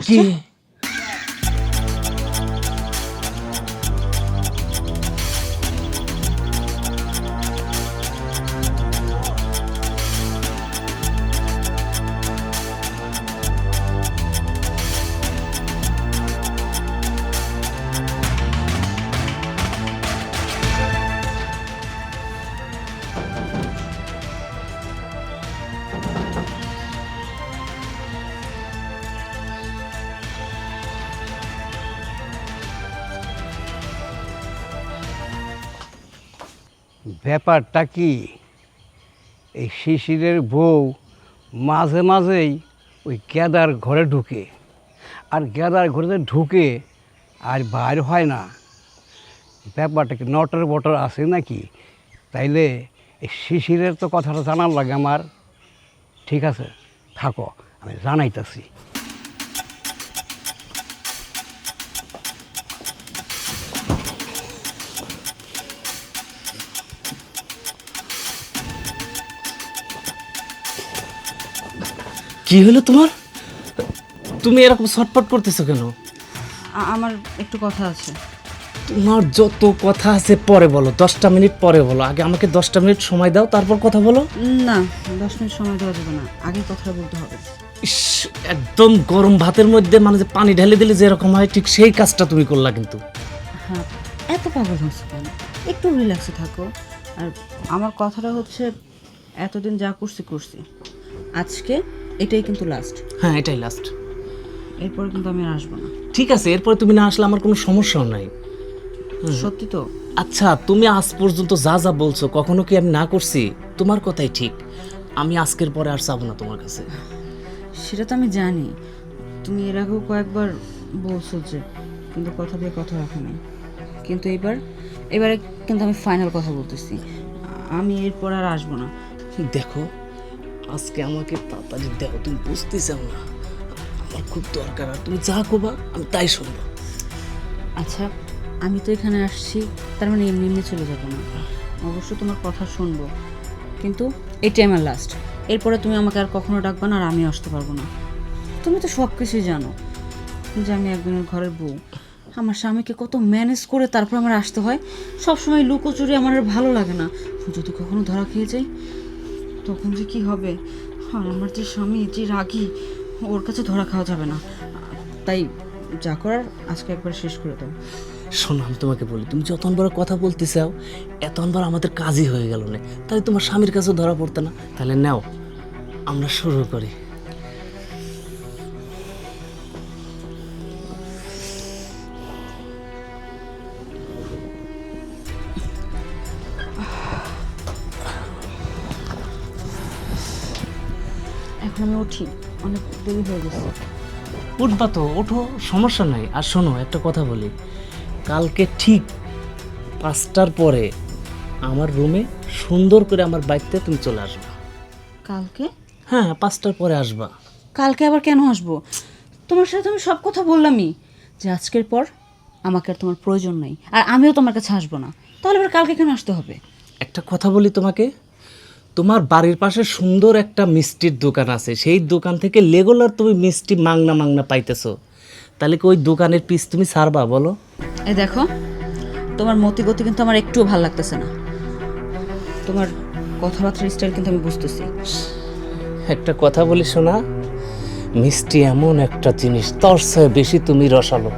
কি? ব্যাপারটা কি, এই শিশিরের বউ মাঝে মাঝেই ওই গেদার ঘরে ঢুকে, আর গেদার ঘরে ঢুকে আর বাইর হয় না। ব্যাপারটা কি নটর বটর আছে নাকি? তাইলে এই শিশিরের তো কথাটা জানার লাগে আমার। ঠিক আছে, থাকো, আমি জানাইতেছি। কি হলো তোমার? তুমি এরকম ছটফট করতেছো কেন? আমার একটু কথা আছে। তোমার যত কথা আছে পরে বলো, 10টা মিনিট পরে বলো। আগে আমাকে 10টা মিনিট সময় দাও, তারপর কথা বলো। না, 10 মিনিট সময় দেওয়া যাবে না, আগে কথাটা বলতে হবে। ইস, একদম গরম ভাতের মধ্যে মানে যে পানি ঢেলে দিলে যেরকম হয় ঠিক সেই কাজটা তুমি করলা কিন্তু। হ্যাঁ, এত পাগল হচ্ছে কেন? একটু রিল্যাক্সে থাকো। আর আমার কথাটা হচ্ছে, এতদিন যা করছি আজকে এটাই কিন্তু লাস্ট। হ্যাঁ, এটাই লাস্ট। এরপরে কিন্তু আমি আর আসবো না। ঠিক আছে, এরপরে তুমি না আসলে আমার কোনো সমস্যাও নাই। সত্যি তো? আচ্ছা, তুমি আজ পর্যন্ত যা যা বলছো কখনো কি আমি না করছি? তোমার কথাই ঠিক। আমি আজকের পরে আর চাবো না তোমার কাছে। সেটা তো আমি জানি, তুমি এর আগেও কয়েকবার বলছো যে, কিন্তু কথা দিয়ে কথা রাখো নাই। কিন্তু এবারে কিন্তু আমি ফাইনাল কথা বলতেছি, আমি এরপর আর আসবো না। দেখো, আজকে আমাকে তাড়াতাড়ি দেখো, তুমি বুঝতে চাও না, আমার খুব দরকার। আর তুমি যা করবা আমি তাই শুনবো। আচ্ছা, আমি তো এখানে আসছি, তার মানে এমনি এমনি চলে যাবো না। অবশ্য তোমার কথা শুনবো, কিন্তু এটাই আমার লাস্ট। এরপরে তুমি আমাকে আর কখনো ডাকবা না, আর আমিও আসতে পারবো না। তুমি তো সব কিছুই জানো যে আমি একজনের ঘরের বউ। আমার স্বামীকে কত ম্যানেজ করে তারপর আমার আসতে হয়। সবসময় লুকোচুরি আমার আর ভালো লাগে না। যদি কখনো ধরা খেয়ে যাই তখন যে কি হবে। আর আমার যে স্বামী যে রাগী, ওর কাছে ধরা খাওয়া যাবে না। তাই যা করার আজকে একবার শেষ করে দাও। শোনো, আমি তোমাকে বলি, তুমি যতন বড় কথা বলতে চাও এতবার আমাদের কাজই হয়ে গেল না, তাই তোমার স্বামীর কাছেও ধরা পড়তে না। তাহলে নাও, আমরা শুরু করি। এখন আমি উঠি, অনেক দেরি হয়ে গেছে। উঠবা তো ওঠো, সমস্যা নাই। আর শোনো, একটা কথা বলি, কালকে ঠিক 5টার পরে আমার রুমে সুন্দর করে আমার বাইকতে তুমি চলে আসবা। কালকে? হ্যাঁ, 5টার পরে আসবা। কালকে আবার কেন আসবো? তোমার সাথে আমি সব কথা বললামই যে আজকের পর আমাকে আর তোমার প্রয়োজন নাই, আর আমিও তোমার কাছে আসবো না। তাহলে আবার কালকে কেন আসতে হবে? একটা কথা বলি তোমাকে, তোমার বাড়ির পাশে সুন্দর একটা মিষ্টির দোকান আছে, সেই দোকান থেকে রেগুলার তুমি মিষ্টি মাংনা মাংনা পাইতেছো, তাহলে কি ওই দোকানের পিস তুমি ছাড়বা বলো? এই দেখো, তোমার মতি গতি কিন্তু আমার একটুও ভালো লাগতেছে না। তোমার কথাবার্তার স্টাইল কিন্তু আমি বুঝতেছি। একটা কথা বলি শোনা, মিষ্টি এমন একটা জিনিস, তোর চেয়ে বেশি তুমি রসালো,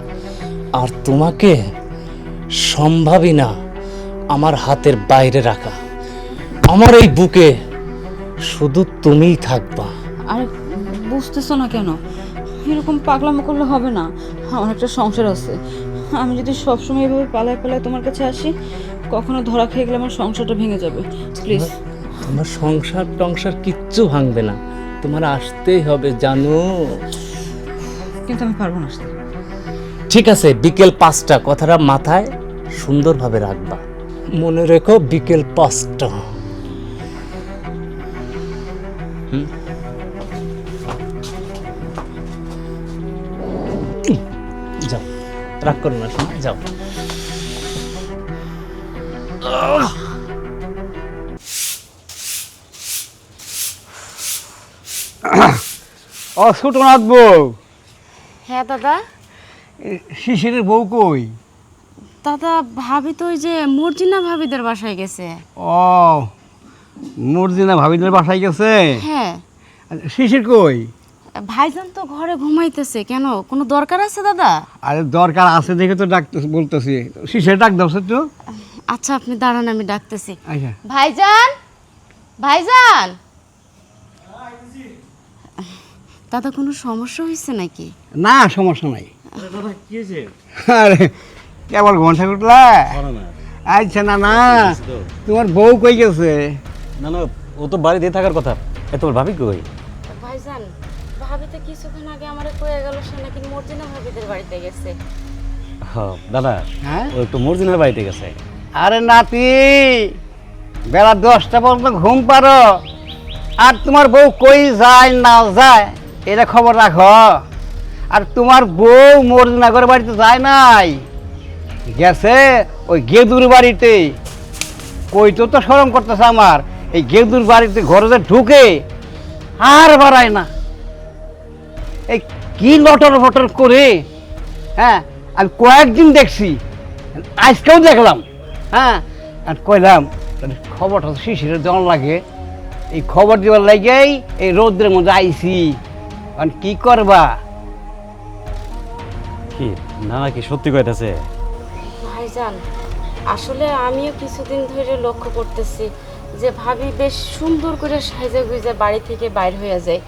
আর তোমাকে সম্ভবই না আমার হাতের বাইরে রাখা। আমার এই বুকে শুধু তুমিই থাকবা। আর বুঝতেছো না কেন? এরকম পাগলামো করলে হবে না। আমার একটা সংসার আছে। আমি যদি সবসময় এভাবে পালায় পালায় তোমার কাছে আসি, কখনো ধরা খেয়ে গেলে আমার সংসারটা ভেঙে যাবে। প্লিজ। তোমার সংসার টংসার কিচ্ছু ভাঙবে না, তোমার আসতেই হবে জানো। কিন্তু আমি পারবো না আসতে। ঠিক আছে, বিকেল 5টা, কথাটা মাথায় সুন্দরভাবে রাখবা, মনে রেখো বিকেল 5টা। যাও, রাগ করো না, শোনো, যাও। ও ছোটনাথ বউ, হ্যাঁ দাদা। শিশিরের বউ কই? দাদা ভাবি তো ওই যে মর্জিনা ভাবিদের বাসায় গেছে। ও, মর্জিনা ভাবিদের বাসায় গেছে। হ্যাঁ। শিশির কই? ভাইজান তো ঘরে ঘুমাইতেছে, কেন কোনো দরকার আছে দাদা? আরে দরকার আছে দেখে তো ডাকতে বলতেছি। শিশির ডাক দাও তো। আচ্ছা আপনি দাঁড়ান, আমি ডাকতেছি। আচ্ছা। ভাইজান, ভাইজান। দাদা কোনো সমস্যা হয়েছে নাকি? না, সমস্যা নাই। দাদা কি হয়েছে? আরে কেবল ঘন্টা উঠলা? আচ্ছা, না না, তোমার বউ কই গেছে? না না, ও তো বাড়িতে থাকার কথা। তোমার ভাবি কই? ভাইজান, ভাবি তো কিছুক্ষণ আগে আমারে কয়ে গেল সে নাকি মর্জিনা ভাবিদের বাড়িতে গেছে। দাদা, হ্যাঁ? ও একটু মর্জিনার বাড়িতে গেছে। আরে নাতি, বেলা 10টা পর্যন্ত ঘুম পারো, আর তোমার বউ কই যায় না যায় এটা খবর রাখো। আর তোমার বউ মর্জিনাগর বাড়িতে যায় নাই, গেছে ওই গেদুর বাড়িতে। কইতো তো শরম করতেছে আমার, এই গেদুর বাড়িতে ঘরে যে ঢুকে আর বাড়ায় না। এই কি লটর ফটর করে, হ্যাঁ আমি কয়েকদিন দেখছি, আজকেও দেখলাম। হ্যাঁ, আর কইলাম তাহলে খবরটা তো শিশিরের দেওয়ার লাগে, এই খবর দেওয়ার লাগেই এই রৌদ্রের মধ্যে আইছি। কারণ কি করবা? কি না নাকি সত্যি কইতাছে? ভাইজান, আসলে আমিও কিছুদিন ধরে লক্ষ্য করতেছি যে ভাবি বেশ সুন্দর করে সাইজে গুজে বাড়ি থেকে বাইর হয়ে যায়,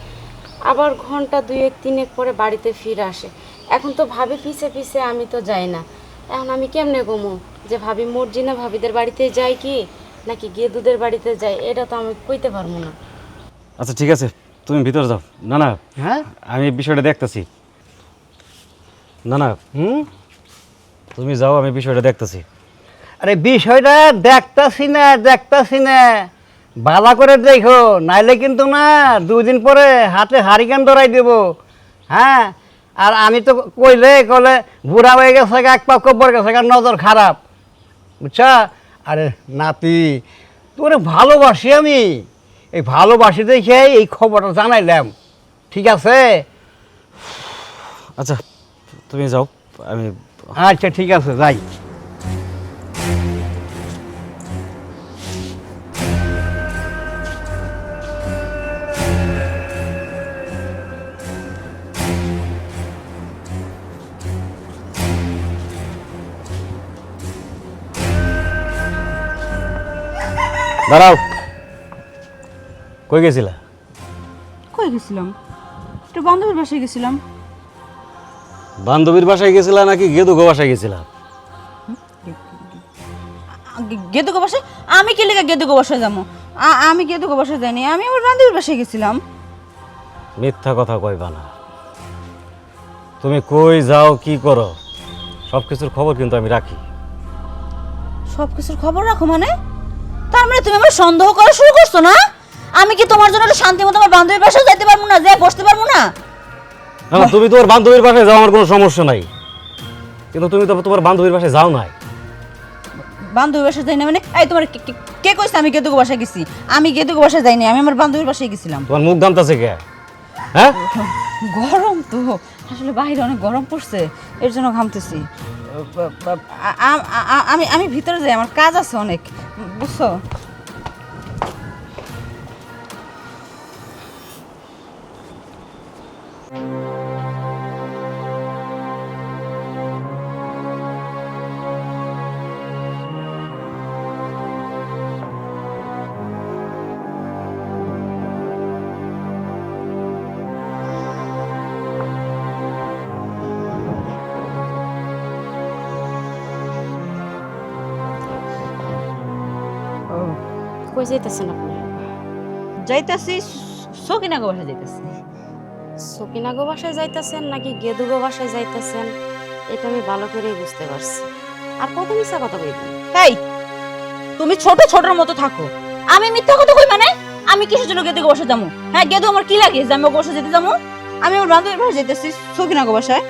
আবার ঘন্টা 2-3 পরে বাড়িতে ফিরে আসে। এখন তো ভাবি পিছে পিছে আমি তো যাই না। এখন আমি কেমনে ঘুমো যে ভাবি মর্জিনা ভাবিদের বাড়িতে যায় কি নাকি গেদুদের বাড়িতে যায়, এটা তো আমি কইতে পারবো না। আচ্ছা ঠিক আছে, তুমি ভিতরে যাও। না না, হ্যাঁ, আমি বিষয়টা দেখতেছি। না না, হুম, তুমি যাও, আমি বিষয়টা দেখতেছি। আরে বিষয়টা দেখতাছি না, ভালো করে দেখো, নাইলে কিন্তু না 2 দিন পরে হাতে হারিকেন ধরাই দেব। হ্যাঁ, আর আমি তো কইলে বুড়া হয়ে গেছে, এক পা কব্বর গেছে, নজর খারাপ, বুঝছা? আরে নাতি, তোর ভালোবাসি আমি, এই ভালোবাসি দেখে এই খবরটা জানাইলাম, ঠিক আছে? আচ্ছা তুমি যাও, আমি আচ্ছা ঠিক আছে, যাই। দাঁড়াও। কই গেছিলা? কই গেছিলাম? একটু বান্ধবীর বাসায় গেছিলাম। বান্ধবীর বাসায় গেছিলা নাকি গেদুগো বাসায় গেছিলা? গেদুগো বাসায়? আমি কি লেগে গেদুগো বাসায় যাবো? আমি গেদুগো বাসায় যাইনি, আমি আমার বান্ধবীর বাসায় গেছিলাম। মিথ্যা কথা কইবা না। তুমি কই যাও, কি করো, সব কিছুর খবর কিন্তু আমি রাখি। সব কিছুর খবর রাখো মানে? তার মানে তুমি আমার সন্দেহ করা শুরু করছো না? আমি কি তোমার জন্য একটু শান্তি মতো আমার বান্ধবীর বাসায় যাইতে পারবো না, যে বসতে পারবো না? না না, তুমি তোমার বান্ধবীর বাসায় যাও, আমার কোনো সমস্যা নাই, কিন্তু তুমি তো তোমার বান্ধবীর বাসায় যাও নাই। বান্ধবীর বাসায় যাই না মানে? এই তোমার কে কইছে আমি গেদুগো বাসায় গেছি? আমি গেদুগো বাসায় যাইনি, আমি আমার বান্ধবীর বাসায় গেছিলাম। তোমার মুখ ঘামতাছে কে? হ্যাঁ, গরম তো, আসলে বাইরে অনেক গরম পড়ছে, এর জন্য ঘামতেছি। আমি ভিতরে যাই, আমার কাজ আছে অনেক, বুঝছো? কই যাইতেছেন আপনি? যাইতাছি সকিনাগো বাসায় যাইতাছি। সকিনাগো বাসায় যাইতেছেন নাকি গেদুগো বাসায় যাইতেছেন এটা আমি ভালো করেই বুঝতে পারছি। আর কত মিথ্যা কথা কইবেন? এই তুমি ছোট ছোটর মতো থাকো। আমি মিথ্যা কথা কই মানে? আমি কিসের জন্য গেদুগো বাসায় যাবো? হ্যাঁ, গেদু আমার কি লাগে যে আমি ওর বাসায় যেতে যাবো? আমি আমার বান্ধবীর বাসায় যাইতাছি, সকিনাগো বাসায়।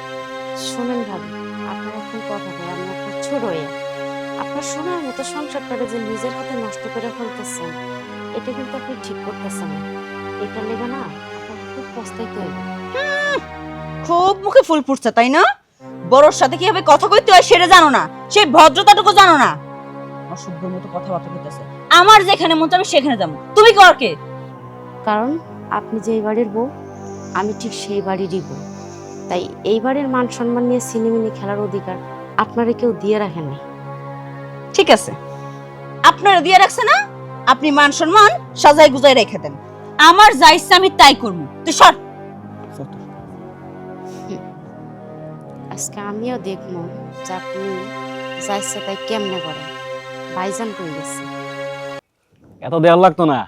শুনেন ভাবি, আপনার এখন কথা কই, আমি আপনার ছোট হয়ে আপনার সোনার মতো সংসারটাকে যে নিজের হাতে নষ্ট করে ফেলতেছেন, এটা কিন্তু আপনি ঠিক করতেছেন না। এটা লেগে না আপনার খুব পস্তাইতে হইবে। খুব মুখে ফুল ফুটছে তাই না? বড়র সাথে কিভাবে কথা কইতে হয় সেটা জানো না, সেই ভদ্রতাটুকু জানো না। অসভ্যের মতো কথাবার্তা কইতেছে। আমার যেখানে মন চাবে সেখানে যাবো, তুমি কর কে? কারণ আপনি যে এই বাড়ির বউ, আমি ঠিক সেই বাড়িরই বউ। তাই এই বাড়ির মান সম্মান নিয়ে সিনেমিনি খেলার অধিকার আপনারা কেউ দিয়ে রাখেন নাই। ঠিক আছে, আপনারা দিয়ে রাখছে না, আপনি মান সম্মান সাজায় গুজায় রেখে দেন। আমার যা ইচ্ছা আমি তাই করবো, তুই সর। আজকে আমিও দেখবো যে আপনি যা ইচ্ছা তাই কেমনে করেন। ভাইজান কই গেছে? এত দেওয়ার লাগতো না।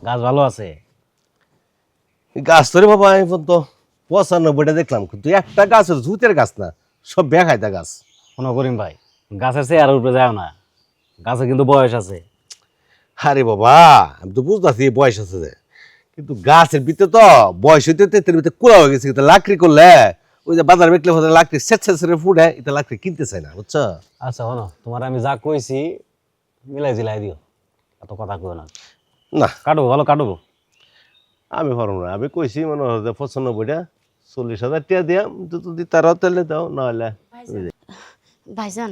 গাছ ভালো আছে? গাছ তো রে বাবা, আমি তো 95টা দেখলাম, কিন্তু একটা গাছ জুতের গাছ না, সব বেখাইতা গাছ। শোনো করিম ভাই, গাছের চেয়ে আর উপরে যাও না, গাছে কিন্তু বয়স আছে। আরে বাবা, আমি তো বুঝতেছি বয়স আছে যে, কিন্তু গাছের ভিতরে তো বয়স হইতে তেতের ভিতরে কুড়া হয়ে গেছে। কিন্তু লাকড়ি করলে ওই যে বাজার বেকলে লাকড়ি সেরে ফুটে, এটা লাকড়ি কিনতে চাই না, বুঝছো? আচ্ছা শোনো, তোমার আমি যা কইছি মিলাই জিলাই দিও, এত কথা কই না। না, কাটবো ভালো কাটবো। আমি পারব না। আমি কইছি মনে হয় যে 95টা 40,000 টাকা দিয়াম, যদি তারাও তাহলে দাও, নাহলে ভাইজান,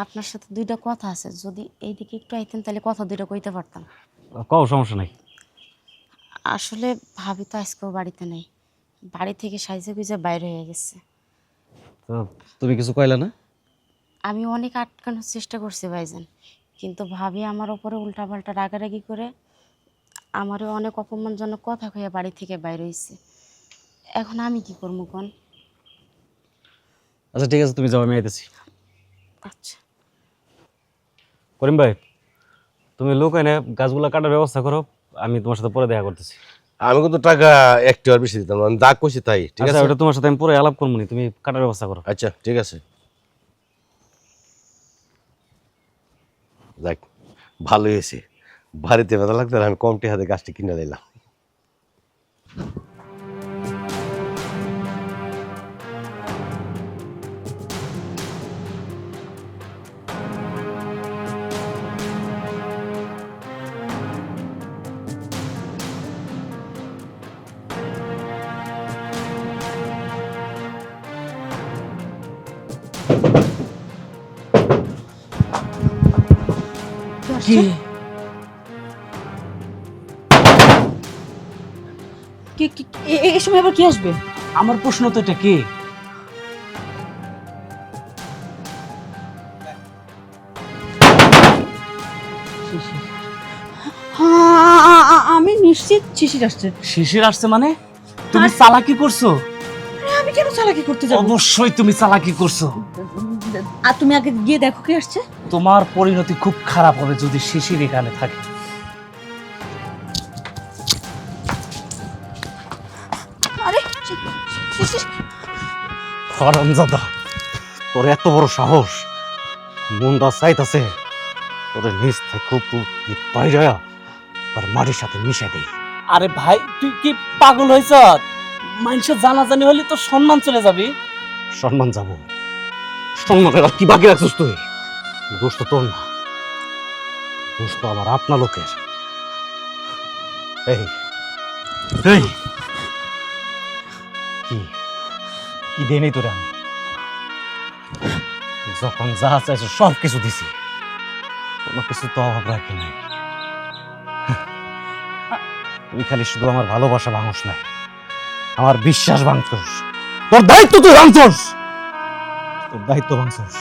আপনার সাথে দুইটা কথা আছে, যদি এইদিকে একটু আইতেন তাহলে কথা দুইটা কইতে পারতাম। কও, সমস্যা নাই। আসলে ভাবি তো আজকেও বাড়িতে নেই, বাড়ি থেকে সাইজে গুজে বাইরে হয়ে গেছে। তো তুমি কিছু কইলা না? আমি অনেক আটকানোর চেষ্টা করছি ভাইজান, কিন্তু ভাবি আমার ওপরে উল্টাপাল্টা রাগারাগি করে আমারও অনেক অপমানজনক কথা কইয়া বাড়ি থেকে বাইরে হয়েছে। এখন আমি কি করবো কোন? আচ্ছা ঠিক আছে, তুমি যাও, আমি আইতেছি। আচ্ছা। করিম ভাই, তুমি লোক এনে গাছগুলা কাটার ব্যবস্থা করো, আমি তোমার সাথে পরে দেখা করতেছি। আমি কিন্তু টাকা একটু আর বেশি দিতাম না, আমি যা কইছি তাই। ঠিক আচ্ছা, আছে, ওটা তোমার সাথে আমি পরে আলাপ করবো নি, তুমি কাটার ব্যবস্থা করো। আচ্ছা ঠিক আছে। যাক, ভালোই হয়েছে, বাড়িতে ব্যথা লাগতো না, আমি কমটি হাতে গাছটি কিনে দিলাম। এই সময় আবার কি আসবে? আমার প্রশ্ন তো এটা কে? আমি নিশ্চিত শিশির আসছে। শিশির আসছে মানে? তুমি চালাকি করছো? আমি কেন চালাকি করতে যাব? অবশ্যই তুমি চালাকি করছো। আর তুমি আগে গিয়ে দেখো কে আসছে। তোমার পরিণতি খুব খারাপ হবে যদি শিশির এখানে থাকে। আরে শিশির, হারামজাদা, তোর এত বড় সাহস! মনটা চাইতাছে তোরে নিজ থেকে বাইরে আর মাটির সাথে মিশে দেই। আরে ভাই, তুই কি পাগল হয়েছ? মানুষের জানাজানি হলে তো সম্মান চলে যাবে। সম্মান যাব, সম্মানের আর কি বাকি রাখছিস তুই? দোষ তো তোর না, দোষ তো আমার আপনা লোকের। এই এই কি কি দেই নাই তোরে আমি? যখন যা চাইছো সব কিছু দিছি, কোনো কিছু তো অভাব রাখি নাই। তুই খালি শুধু আমার ভালোবাসা ভাঙস নাই, আমার বিশ্বাস ভাঙছস। তোর দায়িত্ব তুই ভাঙছস, তোর দায়িত্ব ভাঙছস।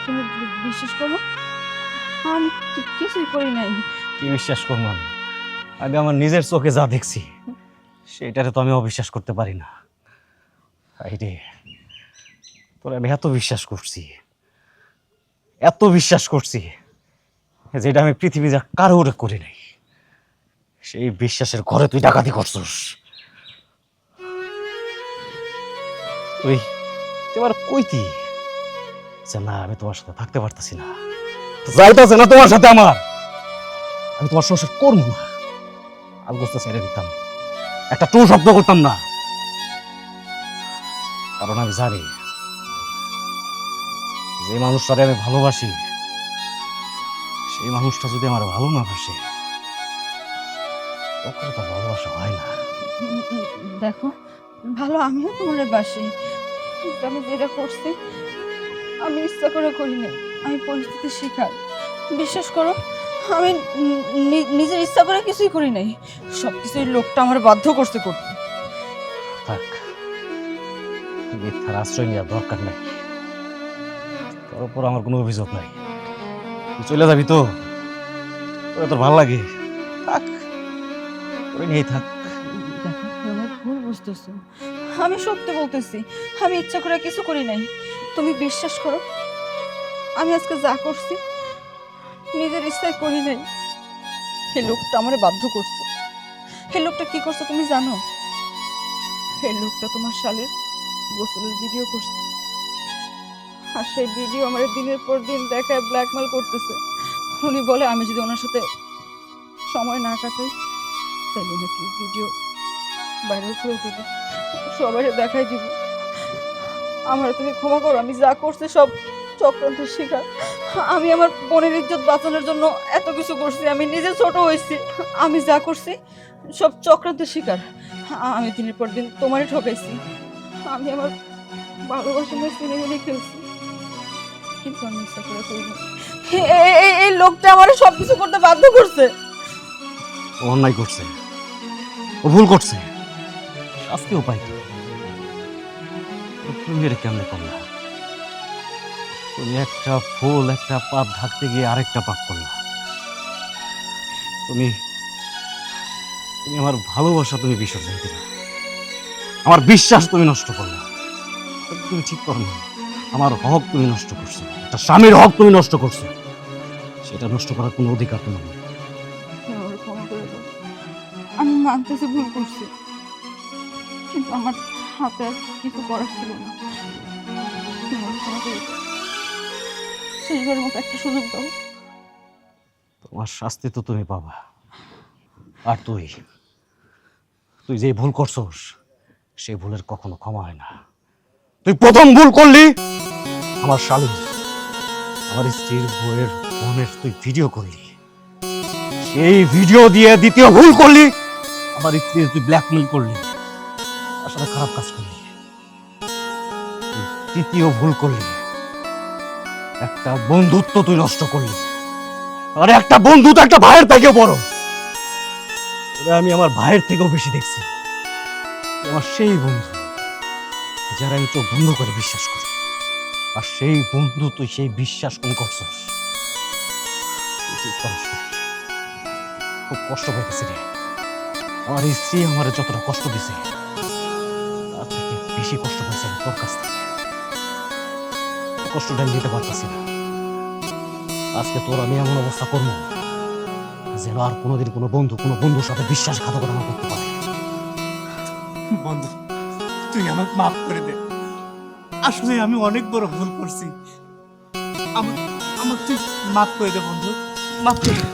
তুমি বিশ্বাস করো, আমি কিছুই করি নাই। কি বিশ্বাস করবো আমি? আগে আমার নিজের চোখে যা দেখছি সেটারে তো আমি অবিশ্বাস করতে পারি না। রে, তোর আমি এত বিশ্বাস করছি, এত বিশ্বাস করছি, যেটা আমি পৃথিবী যা কারোর করি নাই। সেই বিশ্বাসের ঘরে তুই ডাকাতি করছস। তুই এবার কইতি যে না, আমি তোমার সাথে থাকতে পারতেছি না, যাইতাছে না তোমার সাথে আমার, আমি তোমার সংসার করবো না, আলগোস্তা ছেড়ে দিতাম, একটা টু শব্দ করতাম না। কারণ আমি জানি যে মানুষটারে আমি ভালোবাসি সেই মানুষটা যদি আমার ভালো না বাসে, তখন তো ভালোবাসা হয় না। দেখো, ভালো আমিও তোমার বাসি, কিন্তু আমি যেটা করছি আমি ইচ্ছা করে করি নাই, আমি পরিস্থিতির শিকার। বিশ্বাস করো, আমি নিজের ইচ্ছা করে কিছুই করি নাই, সবকিছু এই লোকটা আমার বাধ্য করতে করতে। থাক, মিথ্যার আশ্রয় নেওয়ার দরকার নাই। তোর উপর আমার কোনো অভিযোগ নাই। তুই চলে যাবি তো? তোর তোর ভালো লাগে, থাক, তোরে নিয়েই থাক। দেখো, তুমি ভুল বুঝতেছো, আমি সত্যি বলতেছি, আমি ইচ্ছা করে কিছু করি নাই। তুমি বিশ্বাস করো, আমি আজকে যা করছি নিজের ইচ্ছায় করি নাই, এই লোকটা আমার বাধ্য করছে। এই লোকটা কি করছে তুমি জানো? এই লোকটা তোমার শালের গোসলের ভিডিও করছে, আর সেই ভিডিও আমার দিনের পর দিন দেখায় ব্ল্যাকমেল করতেছে। উনি বলে আমি যদি ওনার সাথে সময় না কাটাই তাহলে নাকি ভিডিও ভাইরাল করে দিব, সবাই দেখাই দিব। আমার তুমি ক্ষমা করো, আমি যা করছি সব চক্রান্তের শিকার। আমি আমার বোনের ইজ্জত বাঁচানোর জন্য এত কিছু করছি, আমি নিজে ছোট হয়েছি, আমি যা করছি সব চক্রান্তের শিকার। আমি দিনের পর দিন তোমারই ঠকাইছি, আমি আমার ভালোবাসা নিয়ে সিনেমিনে খেলছি, কিন্তু আমি ইচ্ছা করে করিনি। এই লোকটা আমার সবকিছু করতে বাধ্য করছে। ও অন্যায় করছে, ও ভুল করছে, শাস্তিও পাইতো। তুমি এটা কেমনে করলা? তুমি একটা ফুল, একটা পাপ ঢাকতে গিয়ে আরেকটা পাপ করলা। তুমি তুমি আমার ভালোবাসা তুমি বিসর্জন দিলা, আমার বিশ্বাস তুমি নষ্ট করলা। তুমি ঠিক করো না, আমার হক তুমি নষ্ট করছো, একটা স্বামীর হক তুমি নষ্ট করছো, সেটা নষ্ট করার কোনো অধিকার তোমার নেই। আমার ক্ষমা করে দাও, আমি মানতেছি ভুল করছি, কিন্তু আমার হাতে আর কিছু করার ছিল না। আমার ক্ষমা করে দাও, শেষবারের মতো একটা সুযোগ দাও। তোমার শাস্তি তো তুমি পাবা। আর তুই তুই যে ভুল করছস, সেই ভুলের কখনো ক্ষমা হয় না। তুই প্রথম ভুল করলি আমার শালী, আমার স্ত্রীর বউয়ের বোনের তুই ভিডিও করলি, সেই ভিডিও দিয়ে দ্বিতীয় ভুল করলি, আমার স্ত্রীর তুই ব্ল্যাকমেল করলি, তার সাথে খারাপ কাজ করলি। তুই তৃতীয় ভুল করলি, একটা বন্ধুত্ব তুই নষ্ট করলি। আরে একটা বন্ধু তো একটা ভাইয়ের থেকেও বড়। ওরে আমি আমার ভাইয়ের থেকেও বেশি দেখছি। আমার সেই বন্ধু যারা আমি চোখ বন্ধ করে বিশ্বাস করি, আর সেই বন্ধু তুই সেই বিশ্বাস কোন করছস? তুই ঠিক করস নাই। খুব কষ্ট পাইতেছি রে। আমার স্ত্রী আমার যতটা কষ্ট দিছে, তার থেকে বেশি কষ্ট পাইছে আমি তোর কাছ থেকে। কষ্টটা আমি দিতে পারতেছি না। আজকে তোর আমি এমন অবস্থা করবো যেন আর কোনোদিন কোনো বন্ধুর সাথে বিশ্বাসঘাতকতা না করতে পারে। বন্ধু, তুই আমাকে মাফ করে দে। আসলে আমি অনেক বড় ভুল করছি, আমার তুই মাফ করে দে বন্ধু, মাফ করে দে।